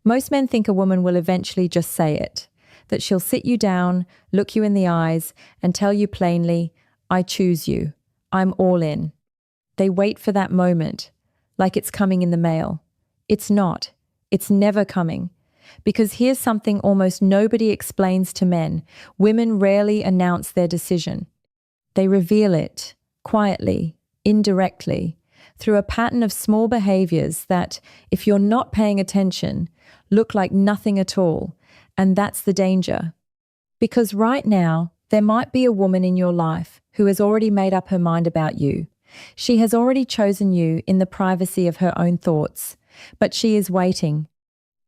Most men think a woman will eventually just say it, that she'll sit you down, look you in the eyes, and tell you plainly, I choose you. I'm all in. They wait for that moment, like it's coming in the mail. It's not. It's never coming. Because here's something almost nobody explains to men. Women rarely announce their decision. They reveal it, quietly, indirectly, through a pattern of small behaviors that, if you're not paying attention, look like nothing at all. And that's the danger. Because right now, there might be a woman in your life who has already made up her mind about you. She has already chosen you in the privacy of her own thoughts, but she is waiting.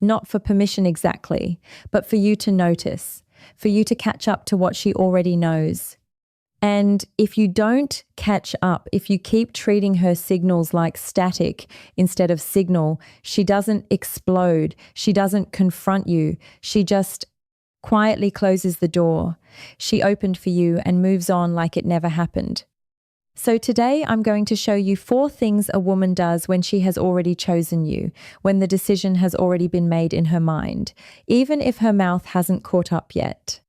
Not for permission exactly, but for you to notice, for you to catch up to what she already knows. And if you don't catch up, if you keep treating her signals like static instead of signal, she doesn't explode, she doesn't confront you, she just quietly closes the door. She opened for you and moves on like it never happened. So today I'm going to show you 4 things a woman does when she has already chosen you, when the decision has already been made in her mind, even if her mouth hasn't caught up yet.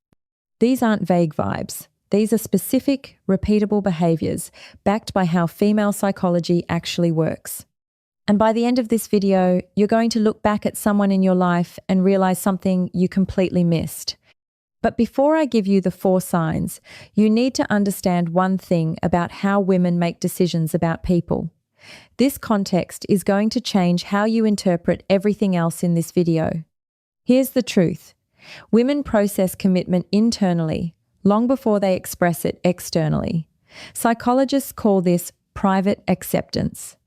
These aren't vague vibes. These are specific, repeatable behaviors backed by how female psychology actually works. And by the end of this video, you're going to look back at someone in your life and realize something you completely missed. But before I give you the 4 signs, you need to understand one thing about how women make decisions about people. This context is going to change how you interpret everything else in this video. Here's the truth. Women process commitment internally, long before they express it externally. Psychologists call this private acceptance.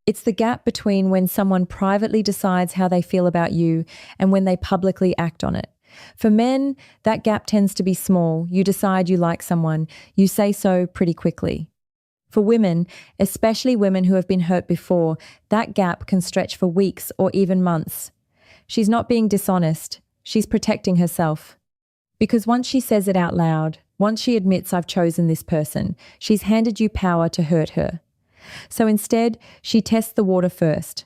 It's the gap between when someone privately decides how they feel about you and when they publicly act on it. For men, that gap tends to be small. You decide you like someone, you say so pretty quickly. For women, especially women who have been hurt before, that gap can stretch for weeks or even months. She's not being dishonest, she's protecting herself. Because once she says it out loud, once she admits I've chosen this person, she's handed you power to hurt her. So instead, she tests the water first.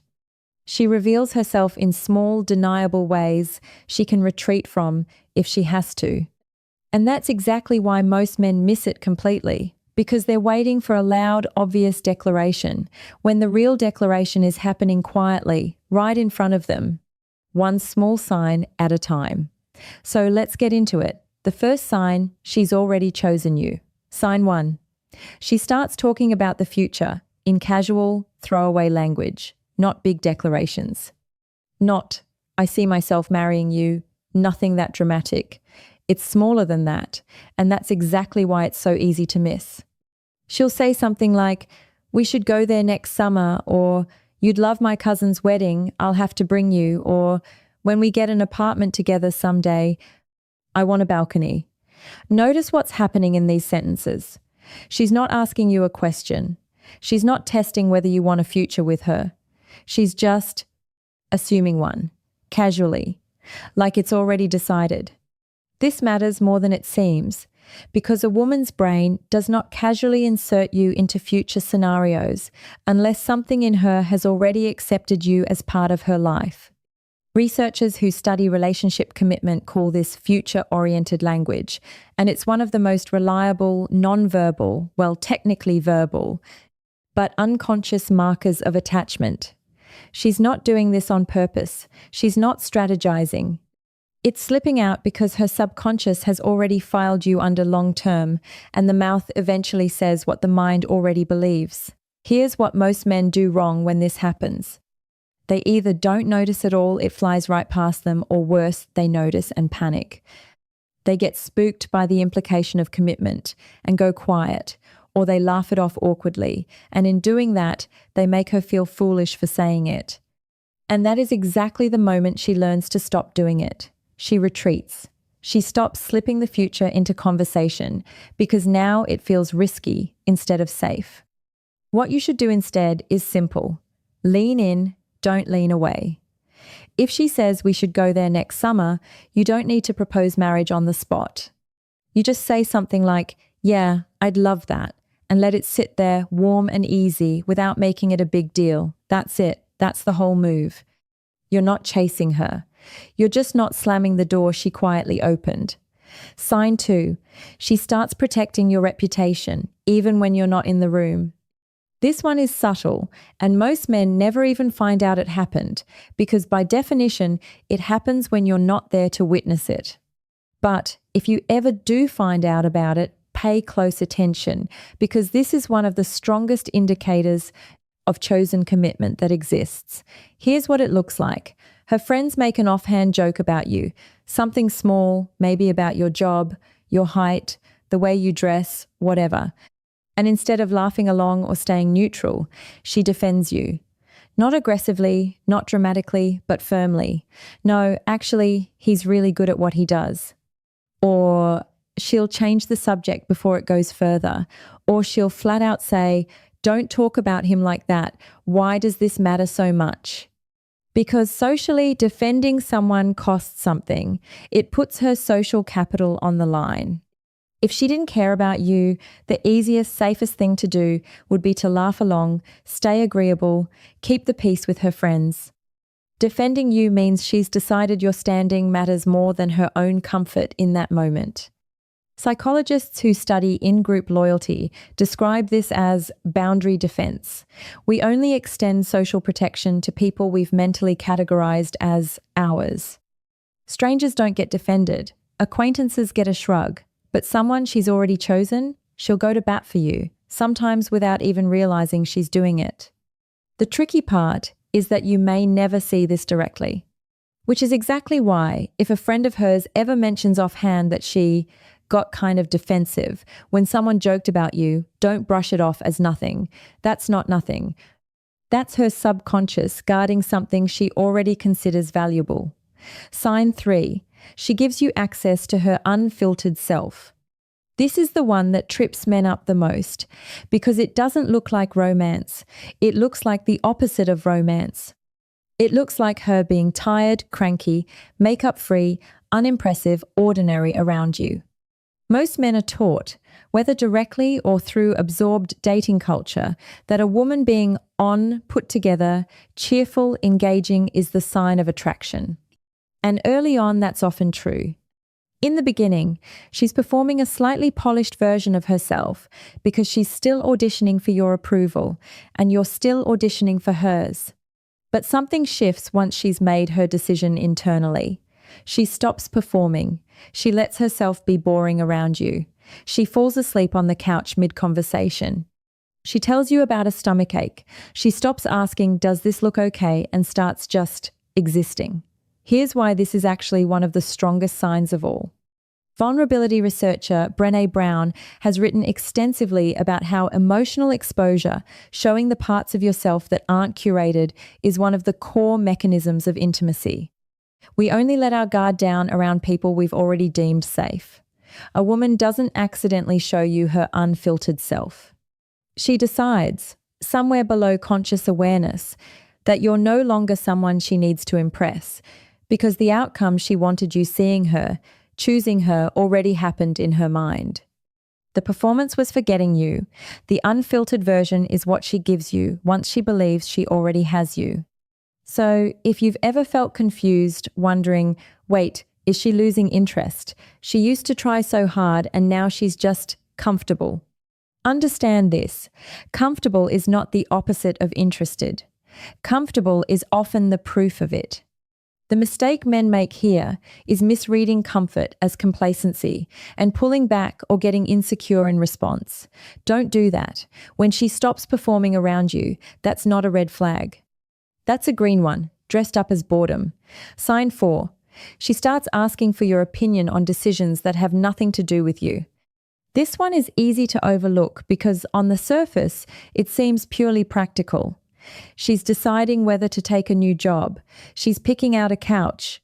She reveals herself in small, deniable ways she can retreat from if she has to. And that's exactly why most men miss it completely, because they're waiting for a loud, obvious declaration, when the real declaration is happening quietly, right in front of them, one small sign at a time. So let's get into it. The first sign, she's already chosen you. Sign 1. She starts talking about the future in casual, throwaway language, not big declarations. Not, I see myself marrying you, nothing that dramatic. It's smaller than that, and that's exactly why it's so easy to miss. She'll say something like, we should go there next summer, or you'd love my cousin's wedding, I'll have to bring you, or when we get an apartment together someday, I want a balcony. Notice what's happening in these sentences. She's not asking you a question. She's not testing whether you want a future with her. She's just assuming one, casually, like it's already decided. This matters more than it seems, because a woman's brain does not casually insert you into future scenarios unless something in her has already accepted you as part of her life. Researchers who study relationship commitment call this future-oriented language, and it's one of the most reliable, non-verbal, well, technically verbal, but unconscious markers of attachment. She's not doing this on purpose. She's not strategizing. It's slipping out because her subconscious has already filed you under long-term, and the mouth eventually says what the mind already believes. Here's what most men do wrong when this happens. They either don't notice at all, it flies right past them, or worse, they notice and panic. They get spooked by the implication of commitment and go quiet, or they laugh it off awkwardly, and in doing that, they make her feel foolish for saying it. And that is exactly the moment she learns to stop doing it. She retreats. She stops slipping the future into conversation because now it feels risky instead of safe. What you should do instead is simple. Lean in, don't lean away. If she says we should go there next summer, you don't need to propose marriage on the spot. You just say something like, yeah, I'd love that, and let it sit there warm and easy without making it a big deal. That's it. That's the whole move. You're not chasing her. You're just not slamming the door she quietly opened. Sign 2. She starts protecting your reputation, even when you're not in the room. This one is subtle, and most men never even find out it happened, because by definition, it happens when you're not there to witness it. But if you ever do find out about it, pay close attention, because this is one of the strongest indicators of chosen commitment that exists. Here's what it looks like. Her friends make an offhand joke about you, something small, maybe about your job, your height, the way you dress, whatever. And instead of laughing along or staying neutral, she defends you. Not aggressively, not dramatically, but firmly. No, actually, he's really good at what he does. Or she'll change the subject before it goes further. Or she'll flat out say, "Don't talk about him like that. Why does this matter so much?" Because socially, defending someone costs something. It puts her social capital on the line. If she didn't care about you, the easiest, safest thing to do would be to laugh along, stay agreeable, keep the peace with her friends. Defending you means she's decided your standing matters more than her own comfort in that moment. Psychologists who study in-group loyalty describe this as boundary defense. We only extend social protection to people we've mentally categorized as ours. Strangers don't get defended. Acquaintances get a shrug. But someone she's already chosen, she'll go to bat for you, sometimes without even realizing she's doing it. The tricky part is that you may never see this directly, which is exactly why, if a friend of hers ever mentions offhand that she got kind of defensive when someone joked about you, don't brush it off as nothing. That's not nothing. That's her subconscious guarding something she already considers valuable. Sign 3. She gives you access to her unfiltered self. This is the one that trips men up the most because it doesn't look like romance. It looks like the opposite of romance. It looks like her being tired, cranky, makeup-free, unimpressive, ordinary around you. Most men are taught, whether directly or through absorbed dating culture, that a woman being on, put together, cheerful, engaging is the sign of attraction. And early on, that's often true. In the beginning, she's performing a slightly polished version of herself because she's still auditioning for your approval and you're still auditioning for hers. But something shifts once she's made her decision internally. She stops performing. She lets herself be boring around you. She falls asleep on the couch mid-conversation. She tells you about a stomachache. She stops asking, "Does this look okay?" and starts just existing. Here's why this is actually one of the strongest signs of all. Vulnerability researcher Brené Brown has written extensively about how emotional exposure, showing the parts of yourself that aren't curated, is one of the core mechanisms of intimacy. We only let our guard down around people we've already deemed safe. A woman doesn't accidentally show you her unfiltered self. She decides, somewhere below conscious awareness, that you're no longer someone she needs to impress, because the outcome she wanted you seeing her, choosing her, already happened in her mind. The performance was for getting you. The unfiltered version is what she gives you once she believes she already has you. So if you've ever felt confused, wondering, wait, is she losing interest? She used to try so hard and now she's just comfortable. Understand this. Comfortable is not the opposite of interested. Comfortable is often the proof of it. The mistake men make here is misreading comfort as complacency and pulling back or getting insecure in response. Don't do that. When she stops performing around you, that's not a red flag. That's a green one, dressed up as boredom. Sign 4. She starts asking for your opinion on decisions that have nothing to do with you. This one is easy to overlook because on the surface, it seems purely practical. She's deciding whether to take a new job. She's picking out a couch.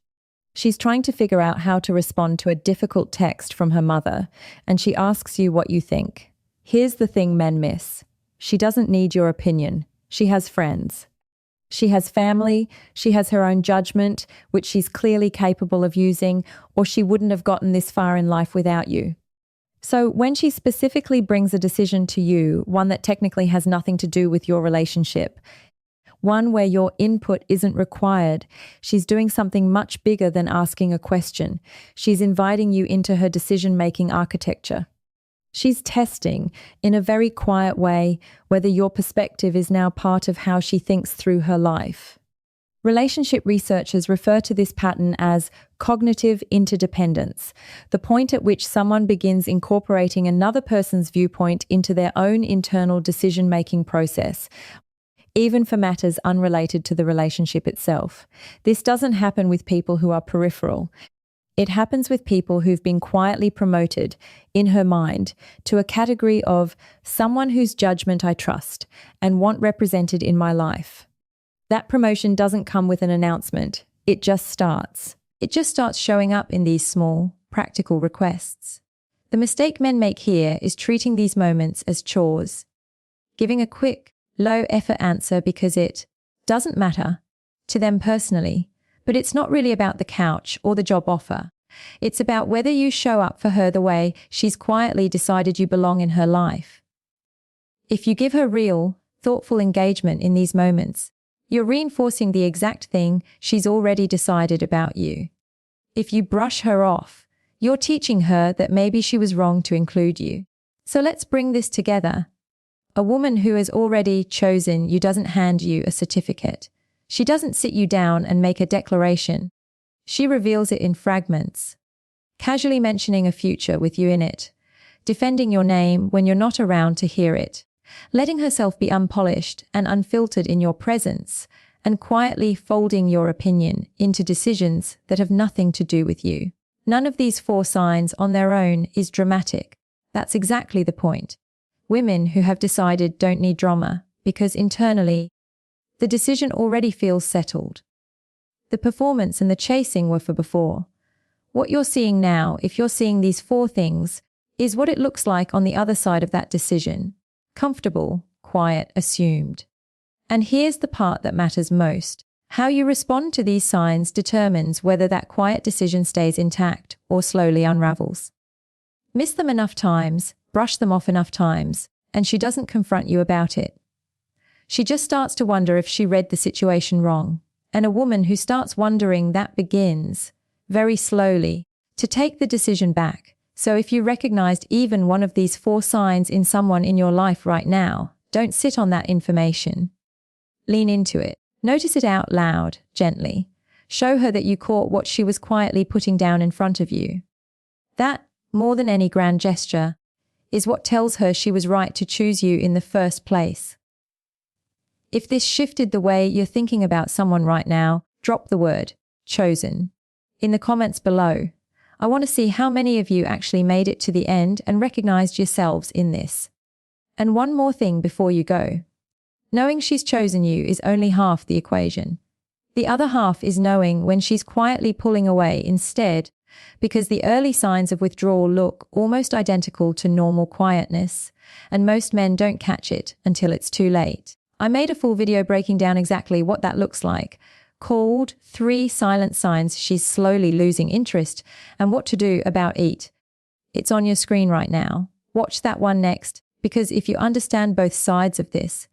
She's trying to figure out how to respond to a difficult text from her mother, and she asks you what you think. Here's the thing men miss. She doesn't need your opinion. She has friends. She has family. She has her own judgment, which she's clearly capable of using, or she wouldn't have gotten this far in life without you. So when she specifically brings a decision to you, one that technically has nothing to do with your relationship, one where your input isn't required. She's doing something much bigger than asking a question. She's inviting you into her decision-making architecture. She's testing, in a very quiet way, whether your perspective is now part of how she thinks through her life. Relationship researchers refer to this pattern as cognitive interdependence, the point at which someone begins incorporating another person's viewpoint into their own internal decision-making process, even for matters unrelated to the relationship itself. This doesn't happen with people who are peripheral. It happens with people who've been quietly promoted, in her mind, to a category of someone whose judgment I trust and want represented in my life. That promotion doesn't come with an announcement. It just starts. It just starts showing up in these small, practical requests. The mistake men make here is treating these moments as chores, giving a quick, low-effort answer because it doesn't matter to them personally, but it's not really about the couch or the job offer. It's about whether you show up for her the way she's quietly decided you belong in her life. If you give her real, thoughtful engagement in these moments, you're reinforcing the exact thing she's already decided about you. If you brush her off, you're teaching her that maybe she was wrong to include you. So let's bring this together. A woman who has already chosen you doesn't hand you a certificate. She doesn't sit you down and make a declaration. She reveals it in fragments, casually mentioning a future with you in it, defending your name when you're not around to hear it, letting herself be unpolished and unfiltered in your presence, and quietly folding your opinion into decisions that have nothing to do with you. None of these 4 signs on their own is dramatic. That's exactly the point. Women who have decided don't need drama because internally, the decision already feels settled. The performance and the chasing were for before. What you're seeing now, if you're seeing these 4 things, is what it looks like on the other side of that decision. Comfortable, quiet, assumed. And here's the part that matters most. How you respond to these signs determines whether that quiet decision stays intact or slowly unravels. Miss them enough times, brush them off enough times, and she doesn't confront you about it. She just starts to wonder if she read the situation wrong. And a woman who starts wondering that begins, very slowly, to take the decision back. So if you recognized even one of these 4 signs in someone in your life right now, don't sit on that information. Lean into it. Notice it out loud, gently. Show her that you caught what she was quietly putting down in front of you. That, more than any grand gesture, is what tells her she was right to choose you in the first place. If this shifted the way you're thinking about someone right now, drop the word chosen in the comments below. I want to see how many of you actually made it to the end and recognized yourselves in this. And one more thing before you go. Knowing she's chosen you is only half the equation. The other half is knowing when she's quietly pulling away instead, because the early signs of withdrawal look almost identical to normal quietness, and most men don't catch it until it's too late. I made a full video breaking down exactly what that looks like, called 3 Silent Signs She's Slowly Losing Interest and What to Do About It. It's on your screen right now. Watch that one next, because if you understand both sides of this,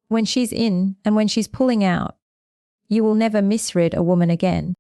when she's in and when she's pulling out, you will never misread a woman again.